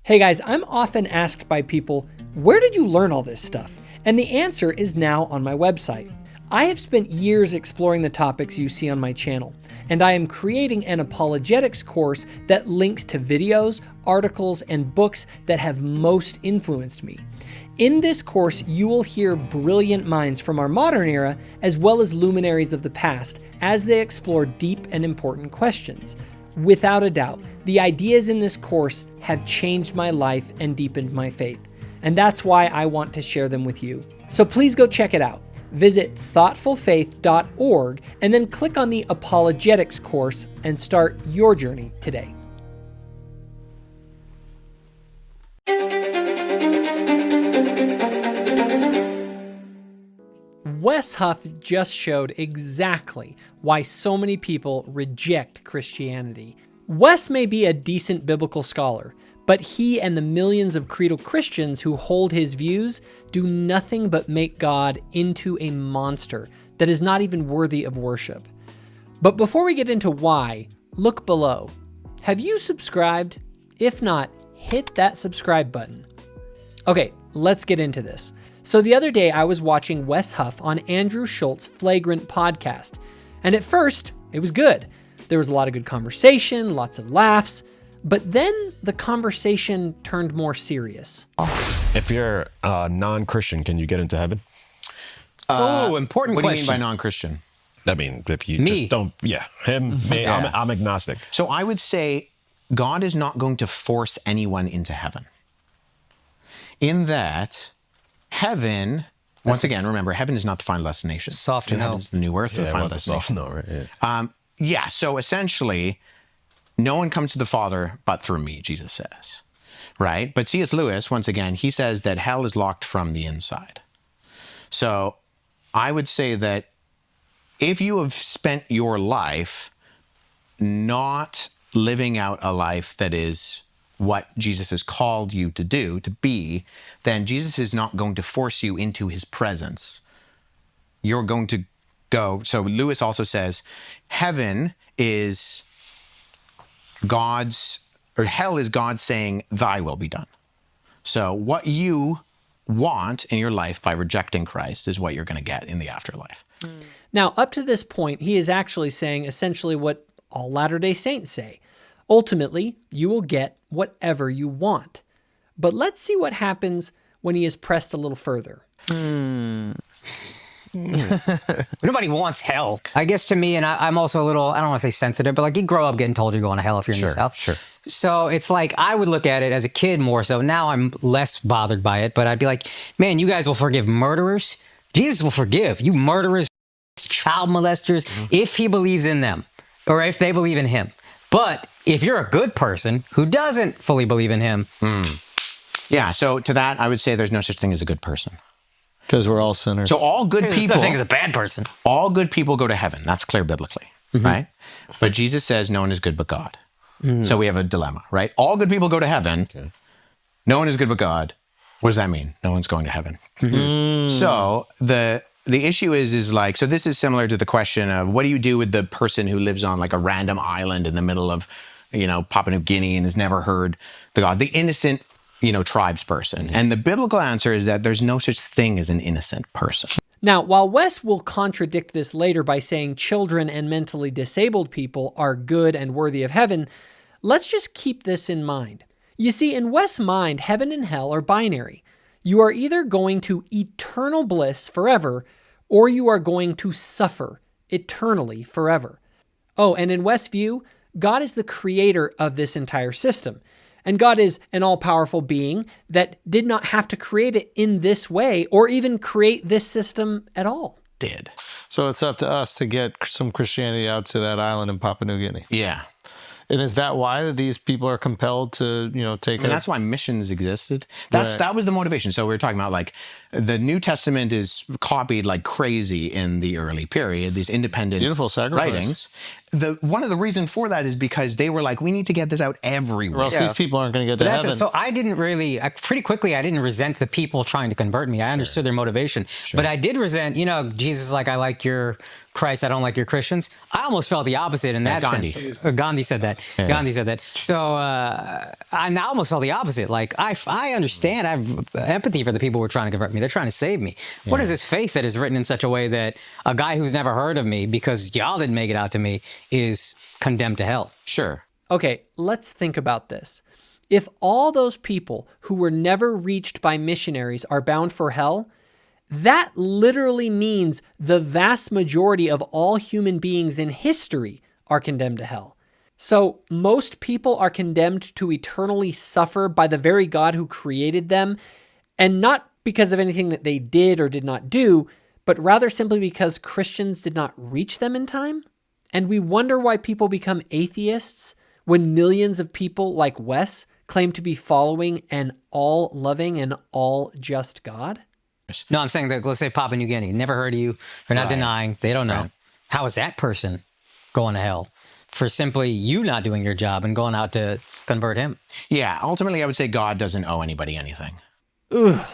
Hey guys, I'm often asked by people, where did you learn all this stuff? And the answer is now on my website. I have spent years exploring the topics you see on my channel, and I am creating an apologetics course that links to videos, articles, and books that have most influenced me. In this course, you will hear brilliant minds from our modern era, as well as luminaries of the past, as they explore deep and important questions. Without a doubt, the ideas in this course have changed my life and deepened my faith. And that's why I want to share them with you. So please go check it out. Visit thoughtfulfaith.org and then click on the Apologetics course and start your journey today. Wes Huff just showed exactly why so many people reject Christianity. Wes may be a decent biblical scholar, but he and the millions of creedal Christians who hold his views do nothing but make God into a monster that is not even worthy of worship. But before we get into why, look below. Have you subscribed? If not, hit that subscribe button. Okay, let's get into this. So the other day I was watching Wes Huff on Andrew Shultz Flagrant Podcast, and at first it was good. There was a lot of good conversation, lots of laughs, but then the conversation turned more serious. If you're a non-Christian, can you get into heaven? Important question. What do you mean by non-Christian? I mean, if you Me. just don't, him, me, Yeah. I'm agnostic. So I would say God is not going to force anyone into heaven. In that, heaven, once again, remember, heaven is not the final destination. Soft Heaven no. is the new earth, the Yeah, it final was a soft destination. no, right? Yeah. So essentially, no one comes to the Father but through me, Jesus says, right? But C.S. Lewis, once again, he says that hell is locked from the inside. So I would say that if you have spent your life not living out a life that is what Jesus has called you to do, to be, then Jesus is not going to force you into his presence. You're going to go. So Lewis also says, heaven is God's, or hell is God saying, thy will be done. So what you want in your life by rejecting Christ is what you're going to get in the afterlife. Now, up to this point, he is actually saying essentially what all Latter-day Saints say. Ultimately, you will get whatever you want. But let's see what happens when he is pressed a little further. Nobody wants hell. I guess to me, and I'm also a little, I don't want to say sensitive, but like you grow up getting told you're going to hell if you're in the South. Sure. So it's like, I would look at it as a kid more so. Now I'm less bothered by it, but I'd be like, man, you guys will forgive murderers. Jesus will forgive you murderers, child molesters, if he believes in them or if they believe in him. But if you're a good person who doesn't fully believe in him. Yeah, so to that, I would say there's no such thing as a good person. Because we're all sinners. So all good There's people, such thing as a bad person. all good people go to heaven. That's clear biblically, right? But Jesus says no one is good but God. So we have a dilemma, right? All good people go to heaven. Okay. No one is good but God. What does that mean? No one's going to heaven. So the issue is like, so this is similar to the question of what do you do with the person who lives on like a random island in the middle of, Papua New Guinea and has never heard the God, the innocent, tribes person. And the biblical answer is that there's no such thing as an innocent person. Now, while Wes will contradict this later by saying children and mentally disabled people are good and worthy of heaven, let's just keep this in mind. You see, in Wes' mind, heaven and hell are binary. You are either going to eternal bliss forever, or you are going to suffer eternally forever. Oh, and in Wes' view, God is the creator of this entire system. And God is an all-powerful being that did not have to create it in this way or even create this system at all. Did. So it's up to us to get some Christianity out to that island in Papua New Guinea. Yeah. And is that why these people are compelled to, take And that's why missions existed. That was the motivation. So we were talking about like the New Testament is copied like crazy in the early period, these independent Beautiful sacrifice. writings. one of the reasons for that is because they were like, we need to get this out everywhere. Or else these people aren't going to get to heaven. So I didn't really, pretty quickly, I didn't resent the people trying to convert me. I understood their motivation. But I did resent, Jesus is like, I like your Christ, I don't like your Christians. I almost felt the opposite in that Gandhi. sense. Gandhi said that. Yeah. Gandhi said that. So I almost felt the opposite. Like, I understand. I have empathy for the people who are trying to convert me. They're trying to save me. Yeah. What is this faith that is written in such a way that a guy who's never heard of me, because y'all didn't make it out to me, is condemned to hell? Sure. Okay, let's think about this. If all those people who were never reached by missionaries are bound for hell, that literally means the vast majority of all human beings in history are condemned to hell. So most people are condemned to eternally suffer by the very God who created them, and not because of anything that they did or did not do, but rather simply because Christians did not reach them in time? And we wonder why people become atheists when millions of people like Wes claim to be following an all-loving and all-just God? No, I'm saying that, let's say Papua New Guinea, never heard of you, they're not denying, they don't know. Right. How is that person going to hell for simply you not doing your job and going out to convert him? Yeah, ultimately I would say God doesn't owe anybody anything. Ugh.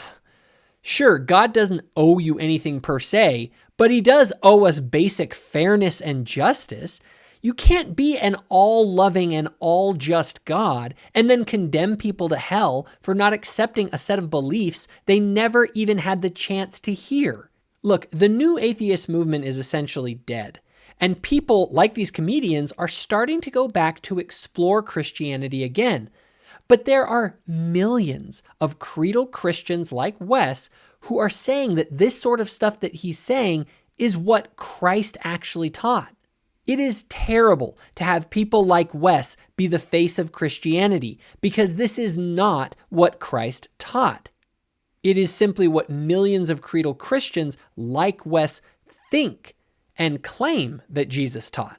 Sure, God doesn't owe you anything per se, but he does owe us basic fairness and justice. You can't be an all-loving and all-just God and then condemn people to hell for not accepting a set of beliefs they never even had the chance to hear. Look, the new atheist movement is essentially dead, and people like these comedians are starting to go back to explore Christianity again. But there are millions of creedal Christians like Wes who are saying that this sort of stuff that he's saying is what Christ actually taught. It is terrible to have people like Wes be the face of Christianity, because this is not what Christ taught. It is simply what millions of creedal Christians like Wes think and claim that Jesus taught.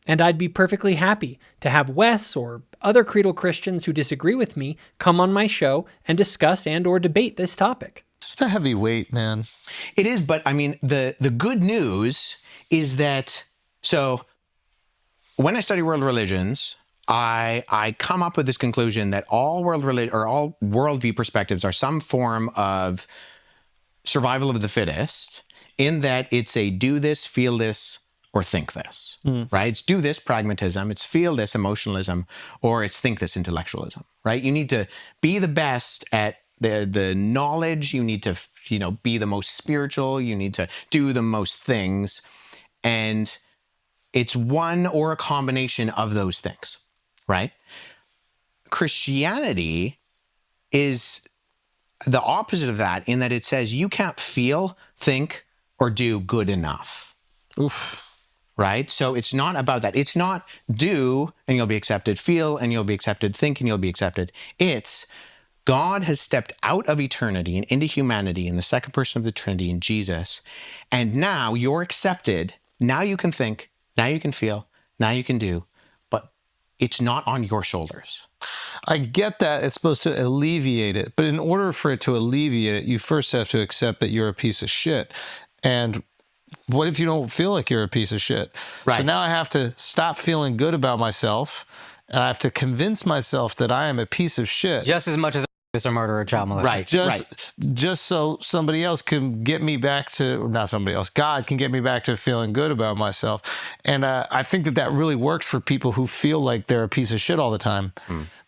And I'd be perfectly happy to have Wes or other creedal Christians who disagree with me come on my show and discuss and or debate this topic. It's a heavy weight, man. It is, but I mean, the good news is that, so when I study world religions, I come up with this conclusion that all world all worldview perspectives are some form of survival of the fittest, in that it's a do this, feel this, or think this, right? It's do this, pragmatism, it's feel this, emotionalism, or it's think this, intellectualism, right? You need to be the best at the knowledge, you need to, be the most spiritual, you need to do the most things, and it's one or a combination of those things, right? Christianity is the opposite of that, in that it says you can't feel, think, or do good enough. Oof. Right? So it's not about that. It's not do and you'll be accepted, feel and you'll be accepted, think and you'll be accepted. It's God has stepped out of eternity and into humanity in the second person of the Trinity in Jesus. And now you're accepted. Now you can think, now you can feel, now you can do, but it's not on your shoulders. I get that it's supposed to alleviate it, but in order for it to alleviate it, you first have to accept that you're a piece of shit. And what if you don't feel like you're a piece of shit? Right. So now I have to stop feeling good about myself, and I have to convince myself that I am a piece of shit. Just as much as a murderer, child molester. Right. Just so somebody else can get me back to, or not somebody else, God can get me back to feeling good about myself. And I think that really works for people who feel like they're a piece of shit all the time.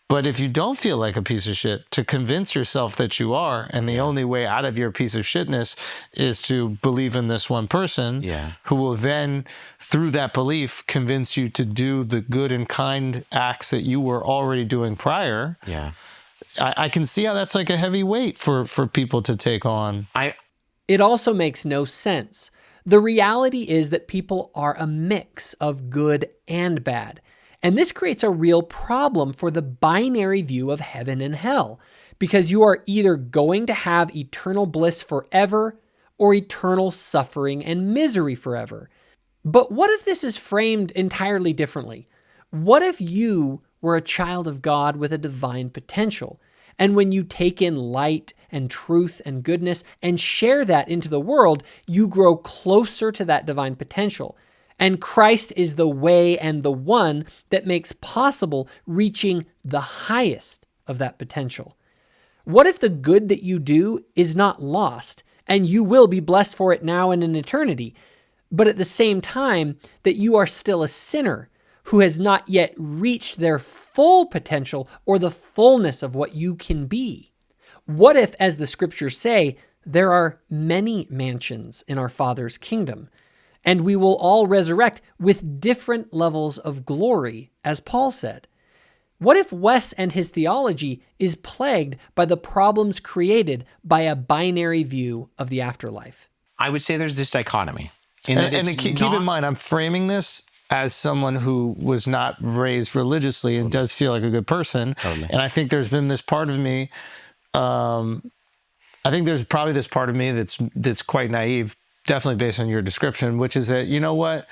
But if you don't feel like a piece of shit, to convince yourself that you are, and the only way out of your piece of shitness is to believe in this one person, who will then, through that belief, convince you to do the good and kind acts that you were already doing prior. I can see how that's like a heavy weight for people to take on. It also makes no sense. The reality is that people are a mix of good and bad. And this creates a real problem for the binary view of heaven and hell, because you are either going to have eternal bliss forever or eternal suffering and misery forever. But what if this is framed entirely differently? What if you were a child of God with a divine potential, and when you take in light and truth and goodness and share that into the world, you grow closer to that divine potential? And Christ is the way and the one that makes possible reaching the highest of that potential. What if the good that you do is not lost and you will be blessed for it now and in eternity, but at the same time that you are still a sinner who has not yet reached their full potential or the fullness of what you can be? What if, as the scriptures say, there are many mansions in our Father's kingdom, and we will all resurrect with different levels of glory, as Paul said? What if Wes and his theology is plagued by the problems created by a binary view of the afterlife? I would say there's this dichotomy. Keep in mind, I'm framing this as someone who was not raised religiously and does feel like a good person. Totally. And I think there's been this part of me, I think there's probably this part of me that's quite naive, definitely based on your description, which is that, you know what,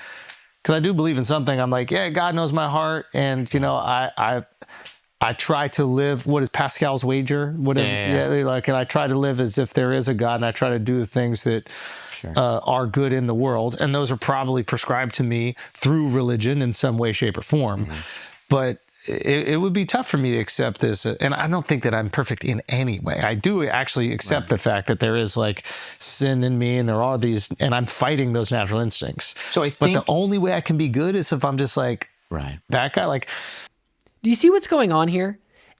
because I do believe in something. I'm like, yeah, God knows my heart. And, you know, I try to live, what is Pascal's wager? And I try to live as if there is a God, and I try to do the things that are good in the world. And those are probably prescribed to me through religion in some way, shape, or form. Mm-hmm. But it would be tough for me to accept this. And I don't think that I'm perfect in any way. I do actually accept the fact that there is like sin in me and there are these, and I'm fighting those natural instincts. But the only way I can be good is if I'm just like, that guy, like. Do you see what's going on here?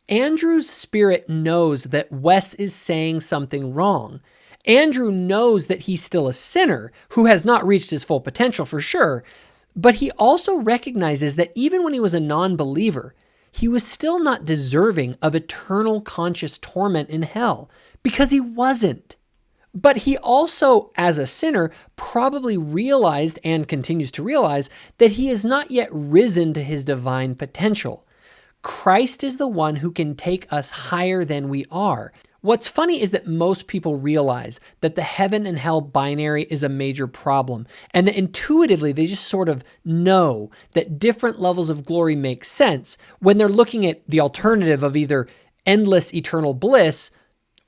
Andrew's spirit knows that Wes is saying something wrong. Andrew knows that he's still a sinner who has not reached his full potential for sure, but he also recognizes that even when he was a non-believer, he was still not deserving of eternal conscious torment in hell, because he wasn't. But he also, as a sinner, probably realized and continues to realize that he has not yet risen to his divine potential. Christ is the one who can take us higher than we are. What's funny is that most people realize that the heaven and hell binary is a major problem, and that intuitively they just sort of know that different levels of glory make sense when they're looking at the alternative of either endless eternal bliss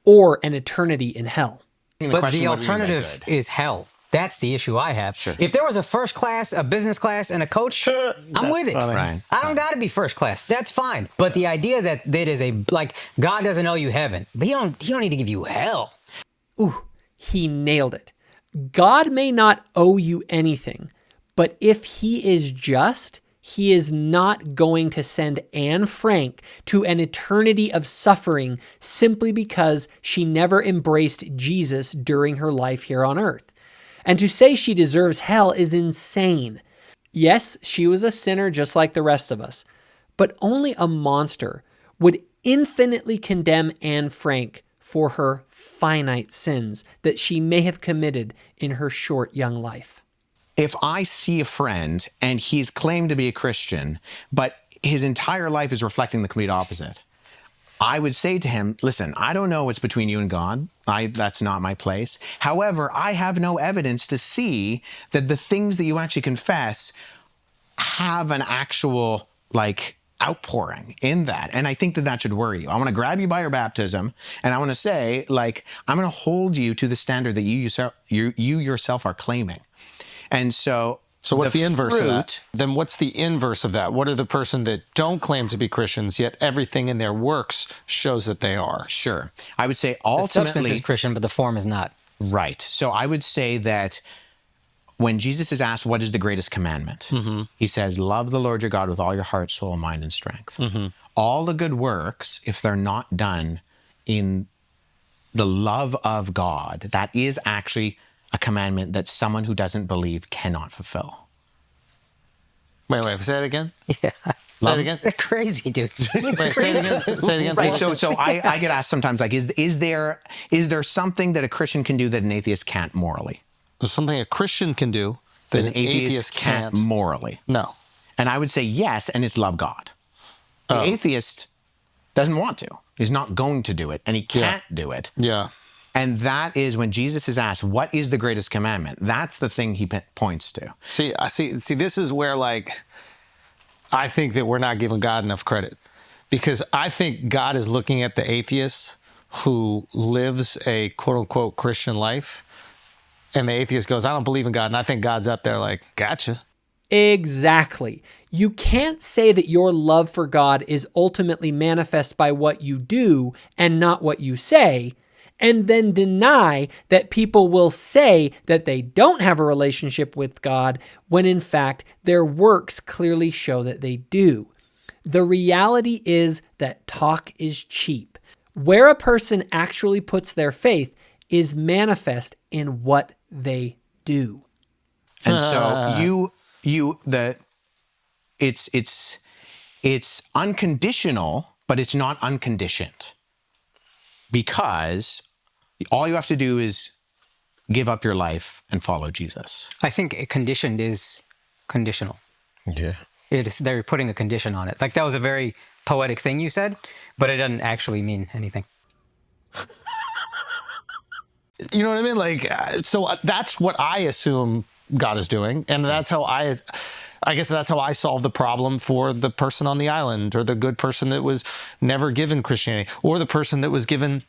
or an eternity in hell. But the alternative is hell. That's the issue I have. Sure. If there was a first class, a business class, and a coach, I'm with it. Right. I don't got to be first class. That's fine. But the idea that is like, God doesn't owe you heaven. But he don't need to give you hell. Ooh, he nailed it. God may not owe you anything, but if he is just, he is not going to send Anne Frank to an eternity of suffering simply because she never embraced Jesus during her life here on earth. And to say she deserves hell is insane. Yes, she was a sinner just like the rest of us, but only a monster would infinitely condemn Anne Frank for her finite sins that she may have committed in her short young life. If I see a friend and he's claimed to be a Christian, but his entire life is reflecting the complete opposite, I would say to him, listen, I don't know what's between you and God. That's not my place. However, I have no evidence to see that the things that you actually confess have an actual, outpouring in that. And I think that should worry you. I want to grab you by your baptism, and I want to say, I'm going to hold you to the standard that you yourself are claiming. And so what's the inverse of that? Then what's the inverse of that? What are the person that don't claim to be Christians, yet everything in their works shows that they are? Sure. I would say ultimately... The substance is Christian, but the form is not. Right. So I would say that when Jesus is asked, what is the greatest commandment? Mm-hmm. He says, love the Lord your God with all your heart, soul, mind, and strength. Mm-hmm. All the good works, if they're not done in the love of God, that is actually a commandment that someone who doesn't believe cannot fulfill. Wait, say it again? Yeah. Say it again? That's crazy, dude. Wait, say it again. Right, so I get asked sometimes, is there something that a Christian can do that an atheist can't morally? There's something a Christian can do that an atheist can't morally. No. And I would say yes, and it's love God. The atheist doesn't want to. He's not going to do it, and he can't do it. Yeah. And that is when Jesus is asked, what is the greatest commandment? That's the thing he points to. See, this is where, I think that we're not giving God enough credit. Because I think God is looking at the atheist who lives a quote-unquote Christian life, and the atheist goes, I don't believe in God. And I think God's up there like, gotcha. Exactly. You can't say that your love for God is ultimately manifest by what you do and not what you say, and then deny that people will say that they don't have a relationship with God when in fact their works clearly show that they do. The reality is that talk is cheap. Where a person actually puts their faith is manifest in what they do. And so it's unconditional, but it's not unconditioned, because all you have to do is give up your life and follow Jesus. I think conditioned is conditional. Yeah. They're putting a condition on it. Like, that was a very poetic thing you said, but it doesn't actually mean anything. You know what I mean? Like, so that's what I assume God is doing. And that's how I guess that's how I solve the problem for the person on the island, or the good person that was never given Christianity, or the person that was given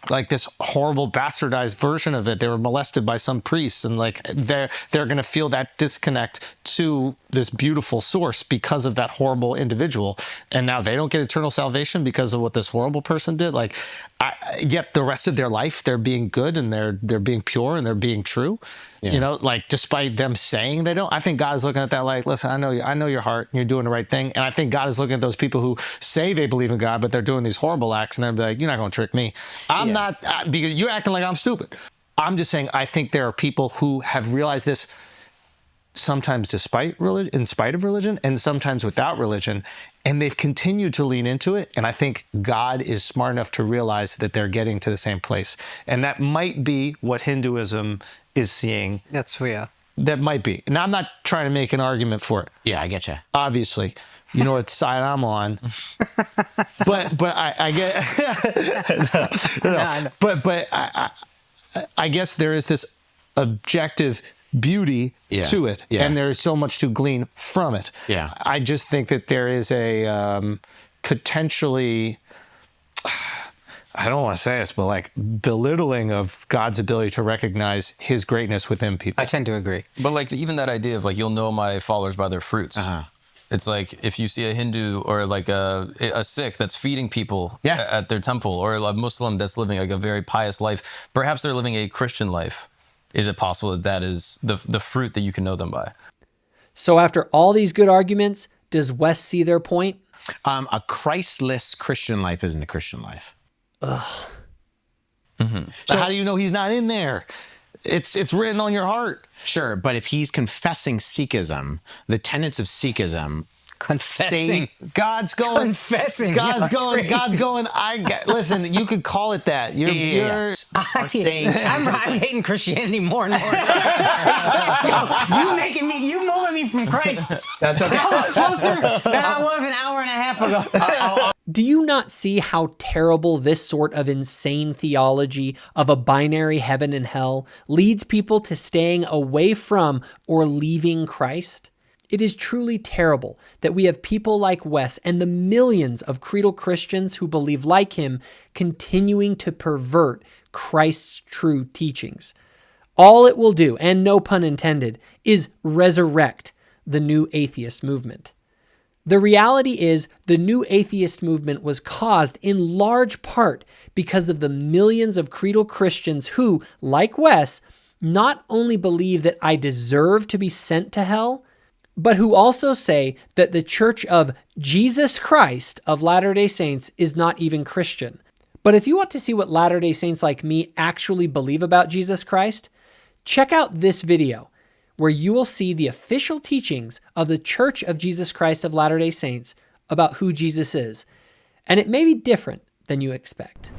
like this horrible bastardized version of it. They were molested by some priests, and like they're going to feel that disconnect to this beautiful source because of that horrible individual, and now they don't get eternal salvation because of what this horrible person did. Like, yet the rest of their life they're being good, and they're being pure, and they're being true. Yeah. You know, like, despite them saying they don't. I think God is looking at that like, listen, I know your heart, and you're doing the right thing. And I think God is looking at those people who say they believe in God, but they're doing these horrible acts, and they're like, you're not going to trick me. I'm not, because you're acting like I'm stupid. I'm just saying, I think there are people who have realized this, sometimes despite religion, in spite of religion, and sometimes without religion, and they've continued to lean into it. And I think God is smart enough to realize that they're getting to the same place, and that might be what Hinduism is seeing. That might be. And I'm not trying to make an argument for it. Yeah, I get you. Obviously, you know what side I'm on. but I get no. But I guess there is this objective beauty to it, and there is so much to glean from it. Yeah. I just think that there is a potentially, I don't want to say this, but like belittling of God's ability to recognize his greatness within people. I tend to agree. But like even that idea of like, you'll know my followers by their fruits. It's like, if you see a Hindu or like a Sikh that's feeding people at their temple, or a Muslim that's living like a very pious life, perhaps they're living a Christian life. Is it possible that that is the fruit that you can know them by? So after all these good arguments, does Wes see their point? A Christless Christian life isn't a Christian life. Ugh. So how do you know he's not in there? It's written on your heart. Sure, but if he's confessing Sikhism, the tenets of Sikhism, confessing, God's going, confessing, God's going, God's going. Listen, you could call it that. You're saying. I'm hating Christianity more and more. You moving me from Christ. That's okay. I was closer than I was an hour and a half ago. Do you not see how terrible this sort of insane theology of a binary heaven and hell leads people to staying away from or leaving Christ? It is truly terrible that we have people like Wes and the millions of creedal Christians who believe like him continuing to pervert Christ's true teachings. All it will do, and no pun intended, is resurrect the new atheist movement. The reality is the new atheist movement was caused in large part because of the millions of creedal Christians who, like Wes, not only believe that I deserve to be sent to hell, but who also say that the Church of Jesus Christ of Latter-day Saints is not even Christian. But if you want to see what Latter-day Saints like me actually believe about Jesus Christ, check out this video, where you will see the official teachings of the Church of Jesus Christ of Latter-day Saints about who Jesus is. And it may be different than you expect.